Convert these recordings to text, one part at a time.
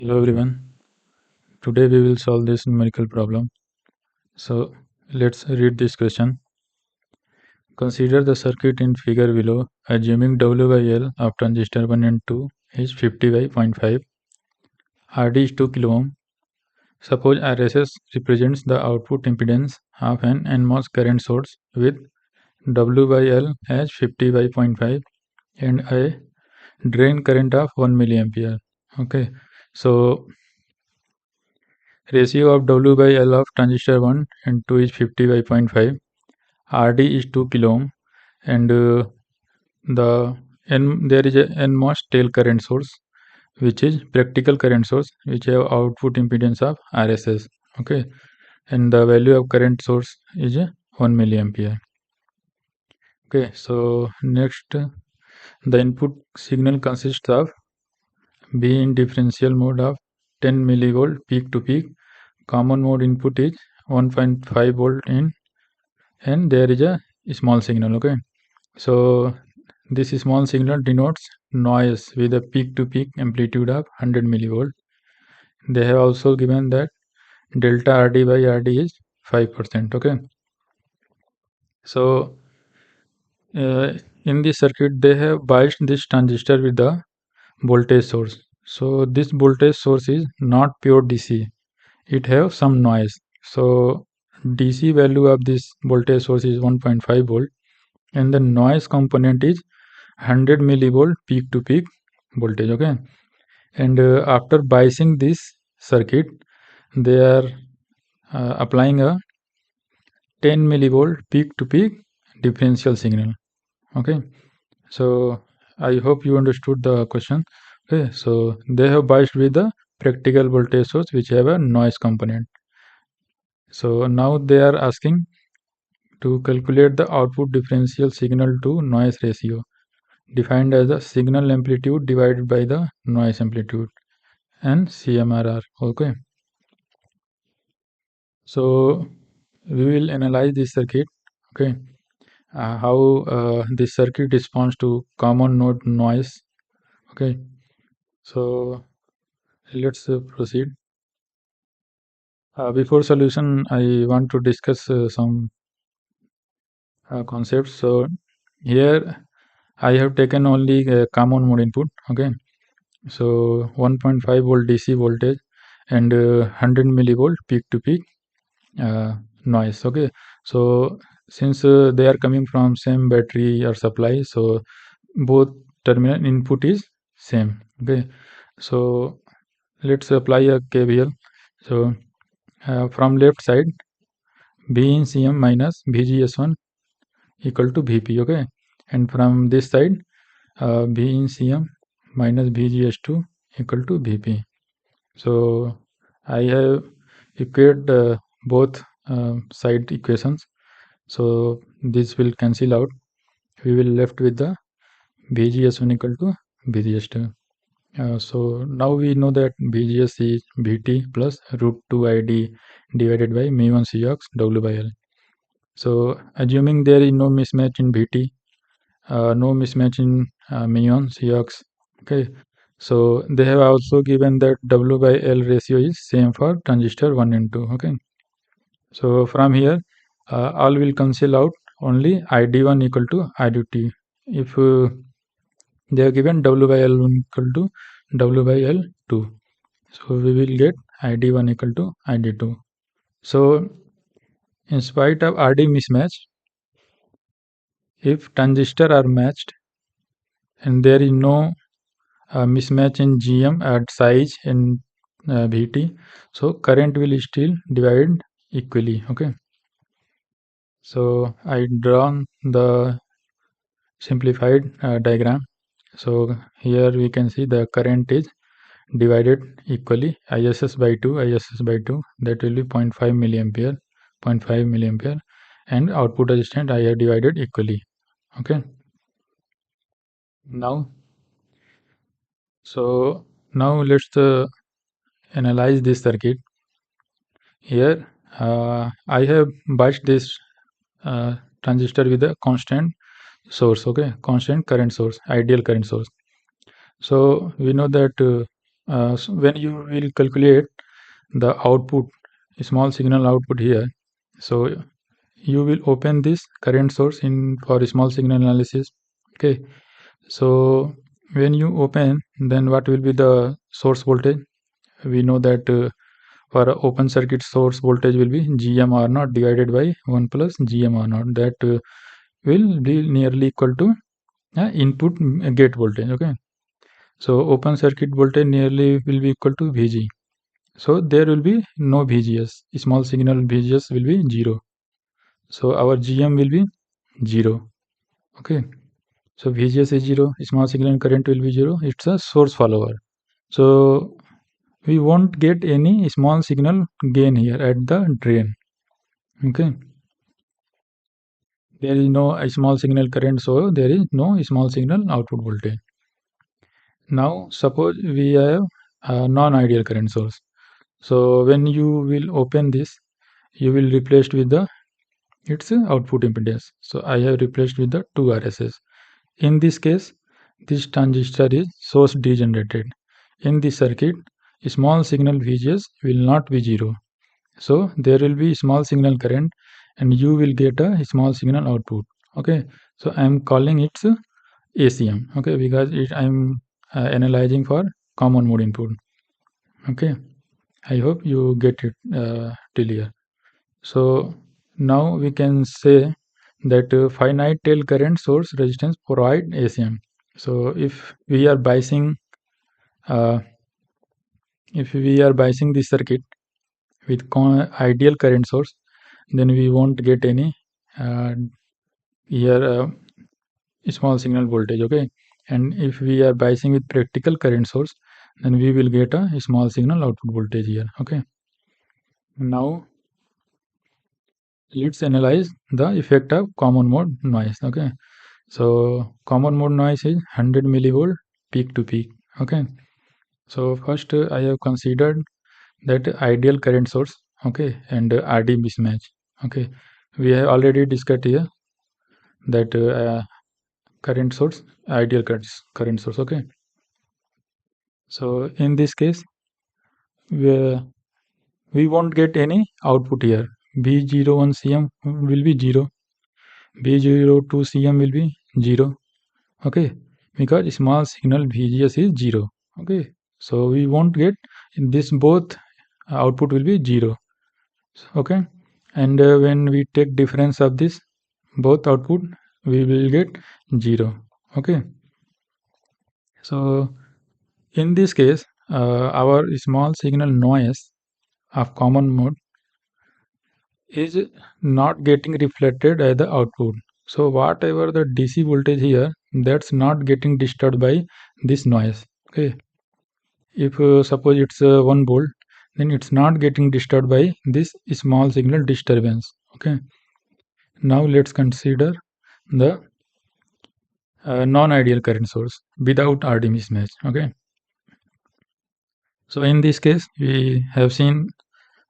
Hello everyone. Today we will solve this numerical problem. So let's read this question. Consider the circuit in figure below, assuming W by L of transistor 1 and 2 is 50 by 0.5, RD is 2 kilo ohm. Suppose RSS represents the output impedance of an NMOS current source with W by L as 50 by 0.5 and a drain current of 1 milliampere. Okay, so ratio of W by L of transistor 1 and 2 is 50 by 0.5. RD is 2 kilo ohm and there is a NMOS tail current source which is practical current source which have output impedance of RSS. Okay, and the value of current source is 1 milliampere. Okay, so next the input signal consists of B in differential mode of 10 millivolt peak to peak. Common mode input is 1.5 volt in, and there is a small signal. Okay, so this small signal denotes noise with a peak to peak amplitude of 100 millivolt. They have also given that delta RD by RD is 5%. Okay, so in this circuit they have biased this transistor with the voltage source. So this voltage source is not pure DC, it have some noise. So DC value of this voltage source is 1.5 volt and the noise component is 100 millivolt peak to peak voltage. Okay, and after biasing this circuit they are applying a 10 millivolt peak to peak differential signal. Okay, so I hope you understood the question. Okay, so they have biased with the practical voltage source which have a noise component. So now they are asking to calculate the output differential signal to noise ratio defined as the signal amplitude divided by the noise amplitude and CMRR. Okay, so we will analyze this circuit. Okay, how this circuit responds to common node noise. Okay, so let's proceed. Before solution, I want to discuss some concepts. So here I have taken only common mode input. Okay, so 1.5 volt DC voltage and 100 millivolt peak to peak noise. Okay, so since they are coming from same battery or supply, so both terminal input is same. Okay, so let's apply a KVL. So from left side, B in CM minus VGS1 equal to VP. Okay, and from this side, B in CM minus VGS2 equal to VP. So I have equated both side equations. So this will cancel out. We will left with the VGS1 equal to VGS2. So now we know that VGS is VT plus root 2 ID divided by mu1 Cox W by L. So assuming there is no mismatch in VT, no mismatch in mu1 Cox. Okay. So they have also given that W by L ratio is same for transistor 1 and 2. Okay. So from here, all will cancel out, only ID1 equal to ID2. If they are given W by L1 equal to W by L2. So we will get ID1 equal to ID2. So in spite of RD mismatch, if transistor are matched and there is no mismatch in GM at size and VT, so current will still divide equally. Okay, so I drawn the simplified diagram. So here we can see the current is divided equally, ISS by 2, ISS by 2, that will be 0.5 milliampere, 0.5 milliampere, and output resistance I have divided equally. Okay, now so now let's analyze this circuit. Here I have biased this transistor with a constant source. Okay, constant current source, ideal current source. So we know that So when you will calculate the output, small signal output here, so you will open this current source in for small signal analysis. Okay, so when you open, then what will be the source voltage? We know that for a open circuit source voltage will be gm r naught divided by 1 plus gm r naught. That will be nearly equal to input gate voltage. Okay, so open circuit voltage nearly will be equal to vg. So there will be no vgs, small signal vgs will be 0. So our gm will be 0. Okay, so vgs is 0, small signal current will be 0. It's a source follower. So we won't get any small signal gain here at the drain. Okay, there is no small signal current, so there is no small signal output voltage. Now suppose we have a non-ideal current source. So when you will open this, you will replace with the its output impedance. So I have replaced with the 2 RSS. In this case, this transistor is source degenerated. In this circuit, small signal VGS will not be 0. So there will be small signal current and you will get a small signal output. Okay, so I am calling it ACM. Okay, because I am analyzing for common mode input. Okay, I hope you get it till here. So now we can say that finite tail current source resistance provide ACM. So uh, if we are biasing this circuit with ideal current source, then we won't get any uh, here small signal voltage. Okay, and if we are biasing with practical current source, then we will get a small signal output voltage here. Okay, now let's analyze the effect of common mode noise. Okay, so common mode noise is 100 millivolt peak to peak. Okay, so first I have considered that ideal current source. Okay, and RD mismatch. Okay, we have already discussed here that current source, ideal current source. Okay, so in this case we won't get any output here. B01 cm will be 0, B02 cm will be 0. Okay, because small signal VGS is 0. Okay, so we won't get in this, both output will be 0. Okay, and when we take difference of this both output, we will get 0. Okay, so in this case our small signal noise of common mode is not getting reflected at the output. So whatever the DC voltage here, that's not getting disturbed by this noise. Okay, if suppose it's 1 volt, then it's not getting disturbed by this small signal disturbance. Okay, now let's consider the non-ideal current source without RD mismatch. Okay, so in this case we have seen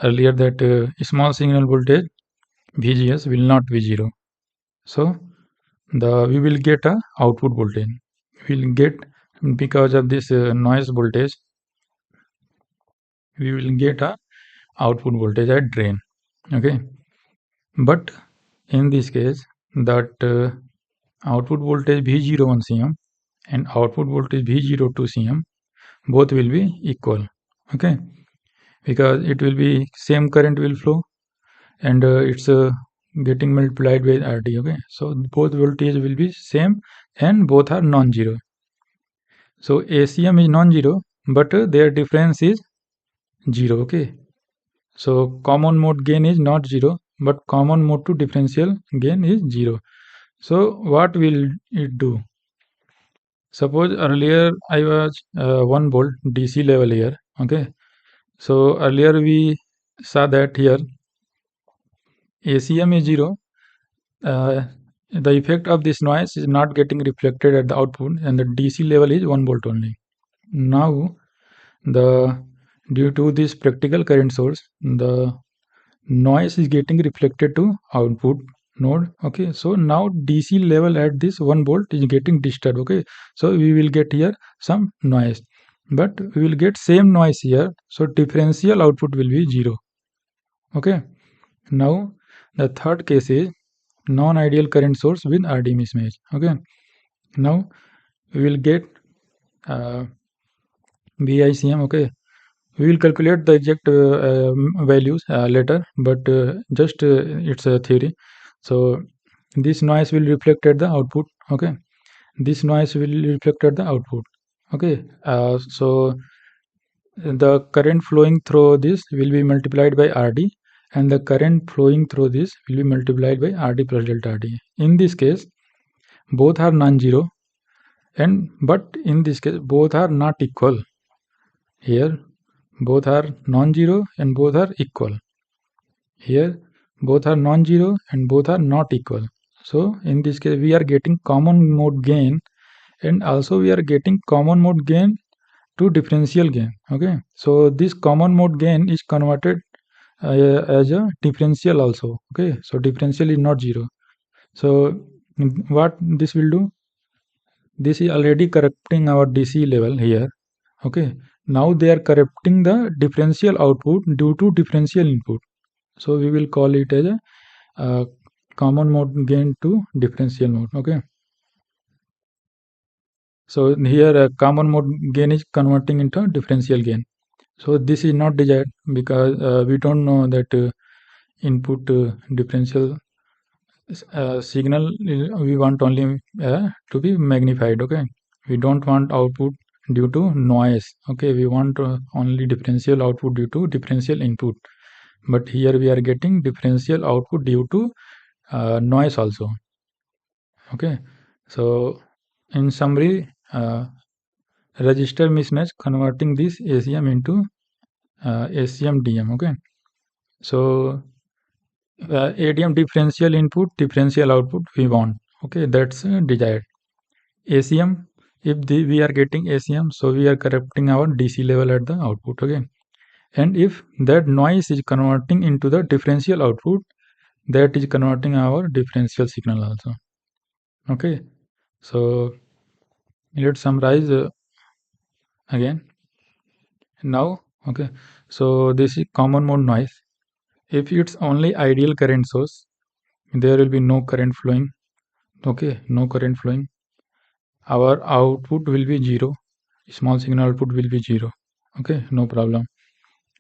earlier that small signal voltage VGS will not be 0. So we will get a output voltage. We will get, because of this noise voltage, we will get a output voltage at drain. Okay, but in this case that output voltage V01 cm and output voltage V02 cm both will be equal. Okay, because it will be same current will flow and it's getting multiplied by RD. Okay, so both voltage will be same and both are non-zero. So ACM is non-zero, but their difference is 0. Okay, so common mode gain is not 0, but common mode to differential gain is 0. So what will it do? Suppose earlier I was 1 volt DC level here. Okay, so earlier we saw that here ACM is 0. The effect of this noise is not getting reflected at the output, and the DC level is 1 volt only. Now the due to this practical current source, the noise is getting reflected to output node. Okay, so now DC level at this 1 volt is getting disturbed. Okay, so we will get here some noise. but we will get same noise here, so differential output will be 0. Okay, now the third case is non-ideal current source with RD mismatch. Okay, now we will get BICM. Okay, we will calculate the exact values later, but just it's a theory. So this noise will reflect at the output. Okay, this noise will reflect at the output. Okay, so the current flowing through this will be multiplied by RD, and the current flowing through this will be multiplied by RD plus delta RD. In this case, both are non-zero, and but in this case, both are not equal. Here, both are non-zero and both are equal. Here, both are non-zero and both are not equal. So in this case, we are getting common mode gain, and also we are getting common mode gain to differential gain. Okay, so this common mode gain is converted as a differential also. Okay, so differential is not zero. So what this will do, this is already corrupting our DC level here. Okay, now they are corrupting the differential output due to differential input. So we will call it as a common mode gain to differential mode. Okay, so here common mode gain is converting into differential gain. So this is not desired because we don't know that input differential signal we want only to be magnified. Okay, we don't want output due to noise. Okay, we want only differential output due to differential input, but here we are getting differential output due to noise also. Okay, so in summary, register mismatch converting this ACM into ACM DM. Okay, so ADM differential input, differential output we want. Okay, that's desired. ACM, if we are getting ACM, so we are corrupting our DC level at the output. Okay, and if that noise is converting into the differential output, that is converting our differential signal also. Okay, so let's summarize again. Now, okay, so this is common mode noise. If it's only ideal current source, there will be no current flowing. Okay, no current flowing. Our output will be 0. Small signal output will be 0. Okay, no problem.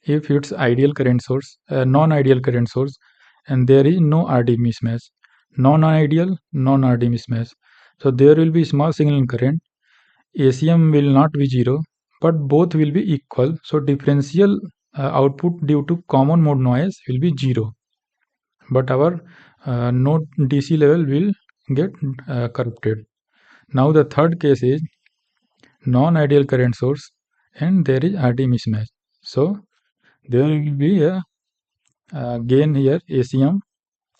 If it's ideal current source, non-ideal current source, and there is no RD mismatch, non-ideal, non-RD mismatch. So there will be small signal current. ACM will not be 0, but both will be equal. So differential output due to common mode noise will be 0, but our node DC level will get corrupted. Now the third case is non-ideal current source and there is RD mismatch. So there will be a gain here ACM,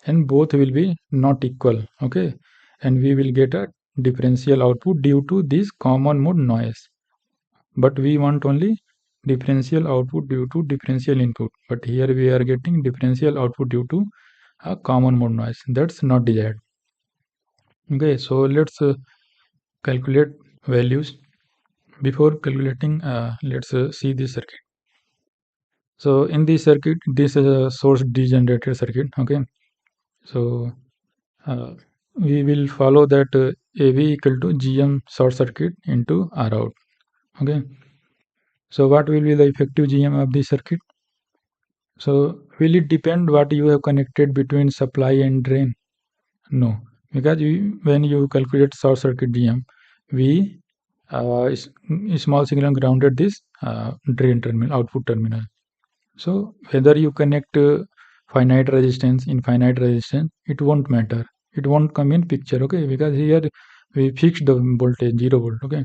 and both will be not equal. Okay, and we will get a differential output due to this common mode noise, but we want only differential output due to differential input, but here we are getting differential output due to a common mode noise. That's not desired. Okay, so let's calculate values. Before calculating, let's see this circuit. So in this circuit, this is a source degenerated circuit. Okay, so we will follow that AV equal to GM short circuit into R out. Okay, so what will be the effective GM of this circuit? So will it depend what you have connected between supply and drain? No, because when you calculate short circuit GM, we small signal grounded this drain terminal, output terminal. So whether you connect finite resistance, infinite resistance, it won't matter. It won't come in picture. Okay, because here we fixed the voltage 0 volt. Okay,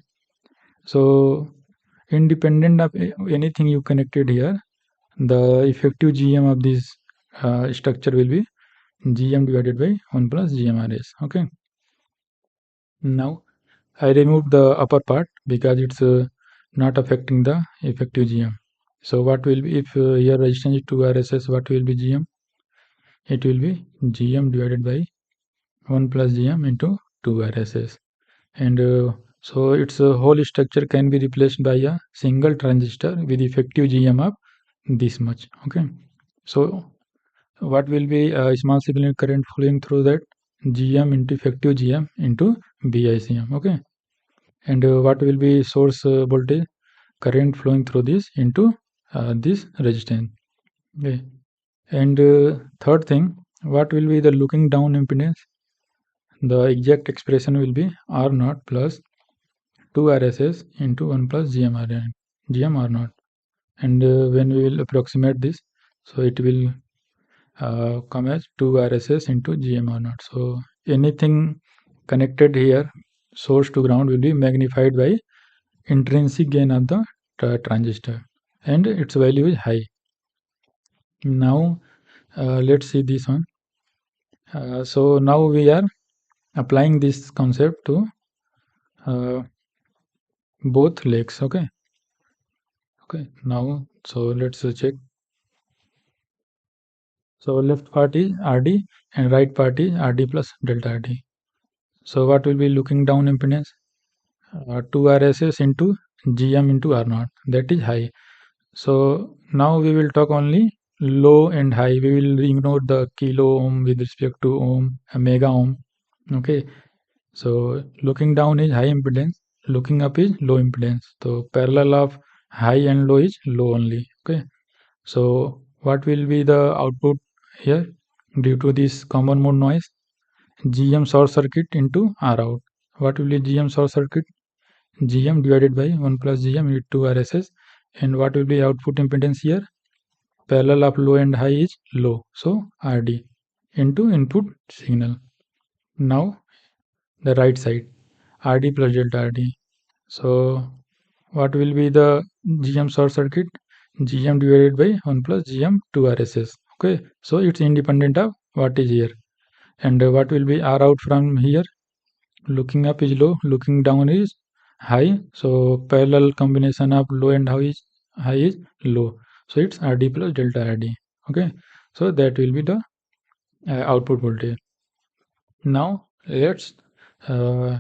so independent of anything you connected here, the effective GM of this structure will be GM divided by 1 plus GMRS. Okay, now I removed the upper part because it's not affecting the effective GM. So what will be, if here resistance is 2 RSS, what will be GM? It will be GM divided by 1 plus GM into 2 RSS. And So its whole structure can be replaced by a single transistor with effective GM of this much. Okay. So what will be a small signal current flowing through that? GM into effective GM into BICM. Okay. And what will be source voltage? Current flowing through this into this resistance. Okay. And third thing, what will be the looking down impedance? The exact expression will be R naught plus 2 RSS into 1 plus GM R naught. And when we will approximate this, so it will come as 2 RSS into GM R naught. So anything connected here, source to ground, will be magnified by intrinsic gain of the transistor, and its value is high. Now let's see this one. So now we are applying this concept to uh, both legs. Okay. Now so let's check. So left part is RD and right part is RD plus delta RD. So what will be looking down impedance? 2 RSS into GM into R naught, that is high. So now we will talk only low and high. We will ignore the kilo ohm with respect to ohm, mega ohm. Okay. So looking down is high impedance, looking up is low impedance. So parallel of high and low is low only. Okay. So what will be the output here due to this common mode noise? GM short circuit into R out. What will be GM short circuit? GM divided by 1 plus GM into 2 RSS. And what will be output impedance here? Parallel of low and high is low. So RD into input signal. Now the right side, RD plus delta RD. So what will be the GM short circuit? GM divided by 1 plus GM 2 RSS. Okay. So it's independent of what is here. And what will be R out from here? Looking up is low, looking down is high. So parallel combination of low and high is low. So it's RD plus delta RD. Okay. So that will be the output voltage. Now let's uh,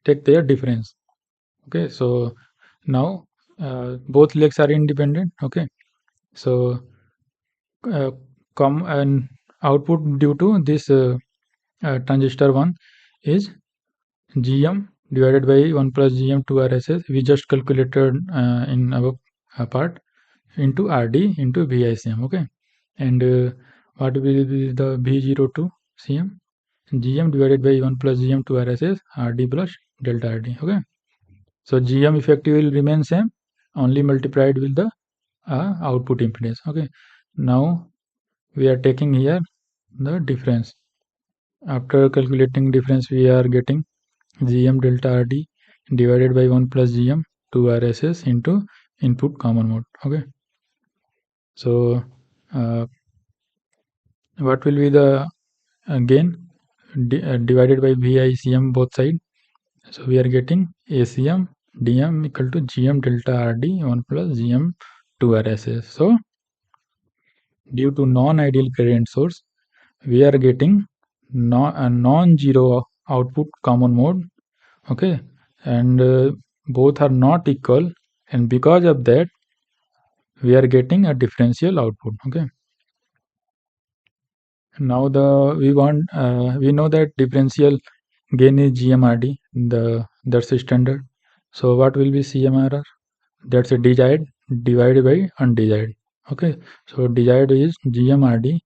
take their difference. Okay. So now both legs are independent. Okay. So come and output due to this transistor 1 is GM divided by 1 plus GM 2 RSS. We just calculated in our part into RD into VICM. Okay. And what will be the V02 CM? GM divided by 1 plus GM 2 RSS RD plus delta RD. Okay. So GM effective will remain same, only multiplied with the output impedance. Okay. Now we are taking here the difference. After calculating difference, we are getting GM delta RD divided by 1 plus GM 2 RSS into input common mode. Okay. So what will be the gain divided by VICM both side? So we are getting ACM DM equal to GM delta RD 1 plus GM 2 RSS. So due to non-ideal current source, we are getting a non-zero output common mode. Okay. And both are not equal, and because of that we are getting a differential output. Okay. Now we know that differential gain is GMRD, that's a standard. So what will be CMRR? That's a desired divided by undesired. Okay. So desired is GMRD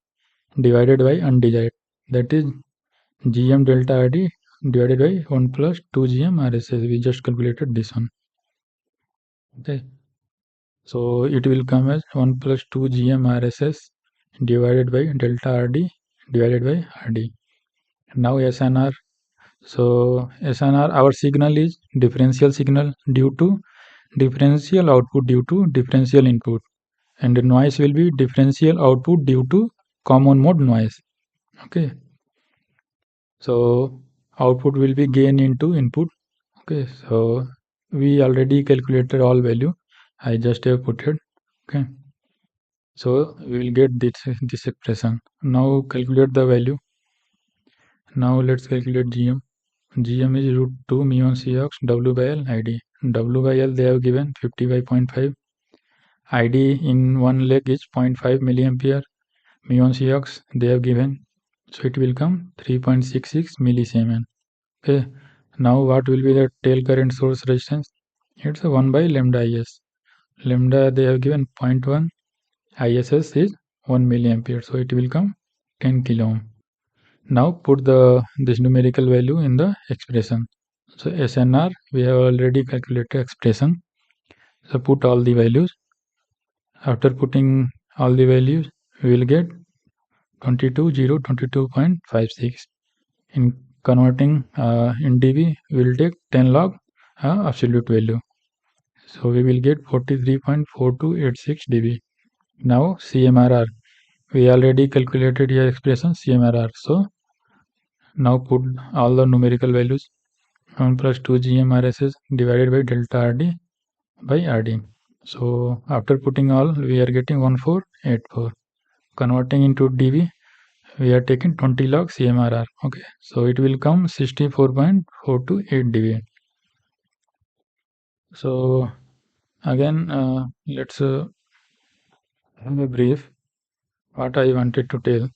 divided by undesired, that is GM delta RD divided by 1 plus 2 GM RSS. We just calculated this one. Okay. So it will come as 1 plus 2 GM RSS divided by delta RD divided by RD. Now SNR. So SNR, our signal is differential signal due to differential output due to differential input, and the noise will be differential output due to common mode noise. Okay. So output will be gain into input. Okay. So we already calculated all value. I just have put it. Okay. So we will get this expression. Now calculate the value. Now let's calculate GM. GM is root 2 mu on Cox W by L ID. W by L they have given 55.5. ID in one leg is 0.5 milliampere. Mu on Cox they have given. So it will come 3.66 millisiemen. Okay. Now what will be the tail current source resistance? It's a 1 by lambda IS. Lambda they have given 0.1. ISS is 1 milliampere. So it will come 10 kilo ohm. Now put this numerical value in the expression. So SNR we have already calculated expression. So put all the values. After putting all the values, we will get 22.56. In converting in dB, we will take 10 log absolute value. So we will get 43.4286 dB. Now CMRR. We already calculated here expression CMRR. So now put all the numerical values. 1 plus 2 GMRSS divided by delta RD by RD. So after putting all, we are getting 1484. Converting into dB, we are taking 20 log CMRR. Okay, so it will come 64.428 dB. So again, let's have a brief. What I wanted to tell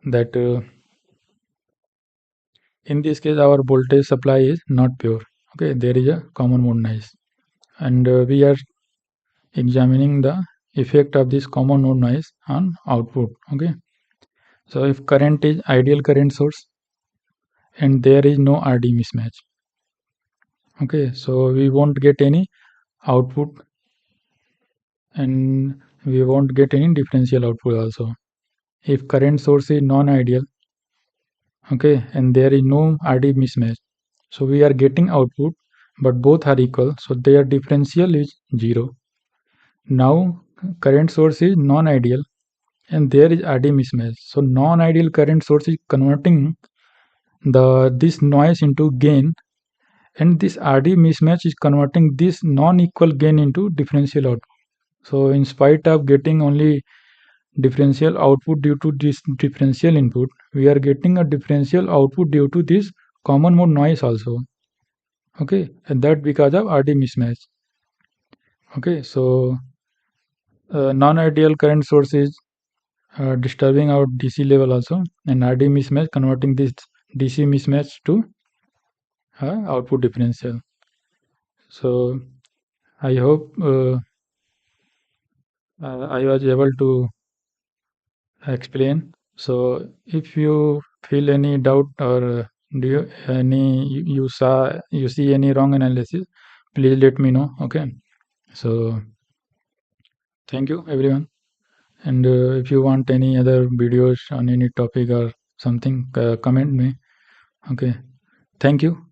that in this case, our voltage supply is not pure. Okay, there is a common mode noise, and we are examining the effect of this common mode noise on output. Okay, so if current is ideal current source and there is no RD mismatch, okay, so we won't get any output and we won't get any differential output also. If current source is non-ideal, okay, and there is no RD mismatch, so we are getting output but both are equal, so their differential is 0. Now current source is non-ideal and there is RD mismatch, so non-ideal current source is converting this noise into gain, and this RD mismatch is converting this non-equal gain into differential output. So in spite of getting only differential output due to this differential input, we are getting a differential output due to this common mode noise also. Okay, and that because of RD mismatch. Okay, so non-ideal current source is disturbing our DC level also, and RD mismatch converting this DC mismatch to output differential. So I hope I was able to explain. So if you feel any doubt or do you any you see any wrong analysis, please let me know. Okay. So thank you everyone. And if you want any other videos on any topic or something, comment me. Okay. Thank you.